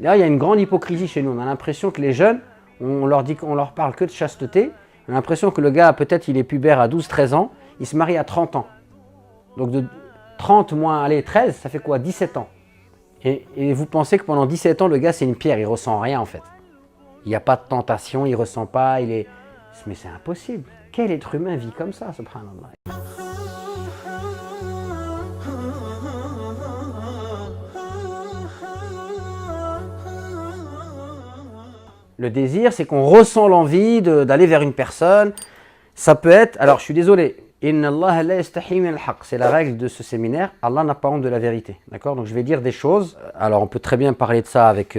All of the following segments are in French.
D'ailleurs, il y a une grande hypocrisie chez nous. On a l'impression que les jeunes, on leur parle que de chasteté. On a l'impression que le gars, peut-être, il est pubère à 12-13 ans, il se marie à 30 ans. Donc de 30 moins, allez, 13, ça fait quoi? 17 ans. Et vous pensez que pendant 17 ans, le gars, c'est une pierre, il ressent rien en fait. Il n'y a pas de tentation, il ressent pas, il est... Mais c'est impossible. Quel être humain vit comme ça, subhanallah? Le désir, c'est qu'on ressent l'envie d'aller vers une personne. Ça peut être, alors je suis désolé, Inna Allah la yastahi min al-haq, c'est la règle de ce séminaire, Allah n'a pas honte de la vérité. D'accord? Donc je vais dire des choses, alors on peut très bien parler de ça avec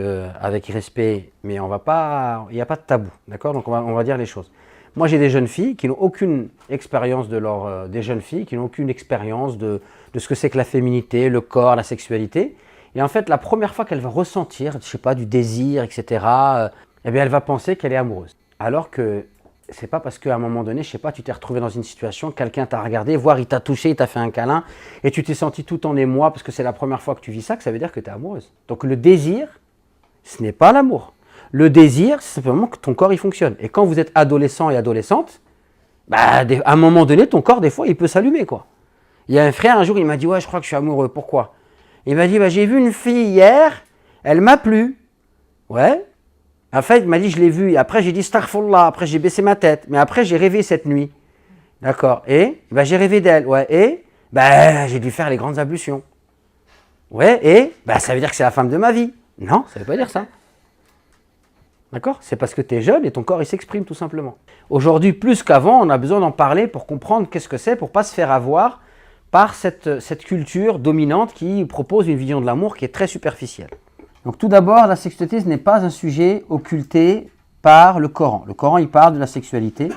respect, mais on va pas, il n'y a pas de tabou. D'accord? Donc on va dire les choses. Moi j'ai des jeunes filles qui n'ont aucune expérience des jeunes filles qui n'ont aucune expérience de ce que c'est que la féminité, le corps, la sexualité. Et en fait, la première fois qu'elle va ressentir, je sais pas, du désir, etc., eh bien, elle va penser qu'elle est amoureuse. Alors que c'est pas parce qu'à un moment donné, je sais pas, tu t'es retrouvé dans une situation, quelqu'un t'a regardé, voire il t'a touché, il t'a fait un câlin, et tu t'es senti tout en émoi parce que c'est la première fois que tu vis ça, que ça veut dire que tu es amoureuse. Donc le désir, ce n'est pas l'amour. Le désir, c'est simplement que ton corps, il fonctionne. Et quand vous êtes adolescent et adolescente, bah, à un moment donné, ton corps, des fois, il peut s'allumer, quoi. Il y a un frère, un jour, il m'a dit, ouais, je crois que je suis amoureux. Pourquoi? Il m'a dit, bah, j'ai vu une fille hier, elle m'a plu. Ouais. En fait, il m'a dit, je l'ai vue. Après, j'ai dit, astaghfirullah. Après, j'ai baissé ma tête. Mais après, j'ai rêvé cette nuit. D'accord. Et bah, j'ai rêvé d'elle. Ouais. Et bah, j'ai dû faire les grandes ablutions. Ouais. Et bah, ça veut dire que c'est la femme de ma vie. Non, ça ne veut pas dire ça. D'accord? C'est parce que tu es jeune et ton corps, il s'exprime tout simplement. Aujourd'hui, plus qu'avant, on a besoin d'en parler pour comprendre qu'est-ce que c'est, pour ne pas se faire avoir par cette culture dominante qui propose une vision de l'amour qui est très superficielle. Donc tout d'abord, la sexualité, ce n'est pas un sujet occulté par le Coran. Le Coran, il parle de la sexualité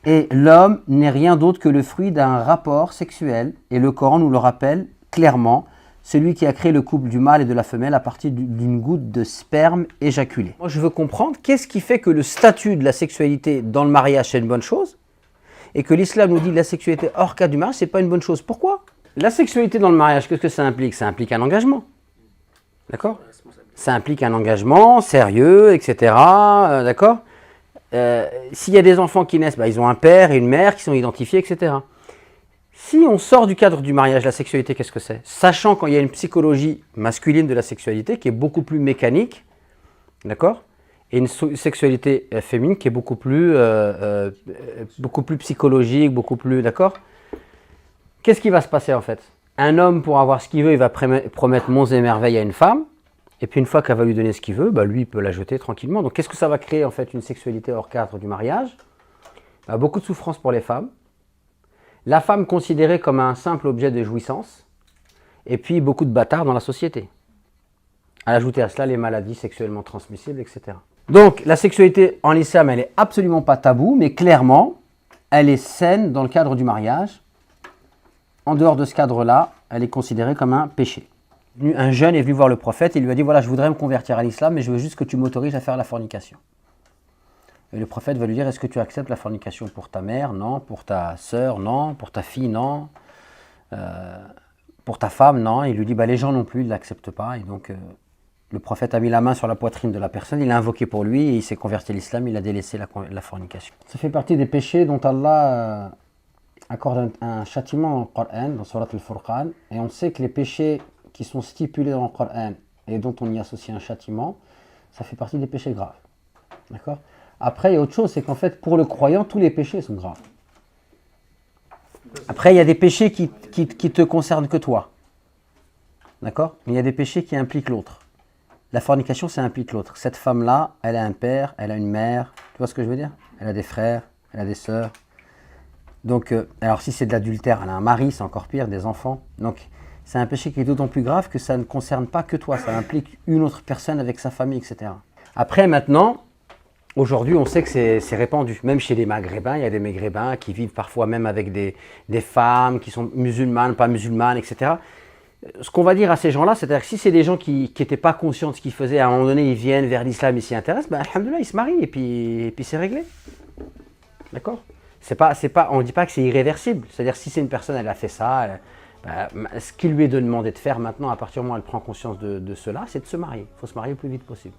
et l'homme n'est rien d'autre que le fruit d'un rapport sexuel. Et le Coran nous le rappelle clairement, celui qui a créé le couple du mâle et de la femelle à partir d'une goutte de sperme éjaculé. Moi, je veux comprendre qu'est-ce qui fait que le statut de la sexualité dans le mariage, c'est une bonne chose et que l'islam nous dit que la sexualité hors cas du mariage, c'est pas une bonne chose. Pourquoi? La sexualité dans le mariage, qu'est-ce que ça implique? Ça implique un engagement. D'accord? Ça implique un engagement sérieux, etc. D'accord? S'il y a des enfants qui naissent, bah, ils ont un père et une mère qui sont identifiés, etc. Si on sort du cadre du mariage, la sexualité, qu'est-ce que c'est? Sachant qu'il y a une psychologie masculine de la sexualité qui est beaucoup plus mécanique, d'accord? Et une sexualité féminine qui est beaucoup plus psychologique, beaucoup plus, d'accord? Qu'est-ce qui va se passer en fait? Un homme, pour avoir ce qu'il veut, il va promettre monts et merveilles à une femme. Et puis une fois qu'elle va lui donner ce qu'il veut, bah, lui, il peut la jeter tranquillement. Donc qu'est-ce que ça va créer en fait une sexualité hors cadre du mariage? Bah, beaucoup de souffrance pour les femmes. La femme considérée comme un simple objet de jouissance. Et puis beaucoup de bâtards dans la société. À ajouter à cela les maladies sexuellement transmissibles, etc. Donc la sexualité en islam, elle n'est absolument pas taboue, mais clairement, elle est saine dans le cadre du mariage. En dehors de ce cadre-là, elle est considérée comme un péché. Un jeune est venu voir le prophète et il lui a dit, voilà, je voudrais me convertir à l'islam, mais je veux juste que tu m'autorises à faire la fornication. Et le prophète va lui dire, est-ce que tu acceptes la fornication pour ta mère? Non. Pour ta sœur? Non. Pour ta fille? Non. Pour ta femme? Non. Et il lui dit, bah, les gens non plus, ils ne l'acceptent pas. Et donc, le prophète a mis la main sur la poitrine de la personne, il a invoqué pour lui et il s'est converti à l'islam, il a délaissé la fornication. Ça fait partie des péchés dont Allah accorde un châtiment dans le Coran, dans Surat al-Furqan. Et on sait que les péchés qui sont stipulés dans le Coran et dont on y associe un châtiment, ça fait partie des péchés graves. D'accord? Après, il y a autre chose, c'est qu'en fait, pour le croyant, tous les péchés sont graves. Après, il y a des péchés qui te concernent que toi. D'accord? Mais il y a des péchés qui impliquent l'autre. La fornication, ça implique l'autre. Cette femme-là, elle a un père, elle a une mère. Tu vois ce que je veux dire? Elle a des frères, elle a des sœurs. Donc, alors si c'est de l'adultère, elle a un mari, c'est encore pire, des enfants. Donc, c'est un péché qui est d'autant plus grave que ça ne concerne pas que toi. Ça implique une autre personne avec sa famille, etc. Après, maintenant, aujourd'hui, on sait que c'est répandu. Même chez les Maghrébins, il y a des Maghrébins qui vivent parfois même avec des femmes qui sont musulmanes, pas musulmanes, etc. Ce qu'on va dire à ces gens-là, c'est-à-dire que si c'est des gens qui n'étaient pas conscients de ce qu'ils faisaient, à un moment donné, ils viennent vers l'islam, ils s'y intéressent, ben, alhamdoulilah, ils se marient et puis c'est réglé. D'accord? On ne dit pas que c'est irréversible. C'est-à-dire si c'est une personne, elle a fait ça, Ce qui lui est demandé de faire maintenant, à partir du moment où elle prend conscience de cela, c'est de se marier. Il faut se marier le plus vite possible.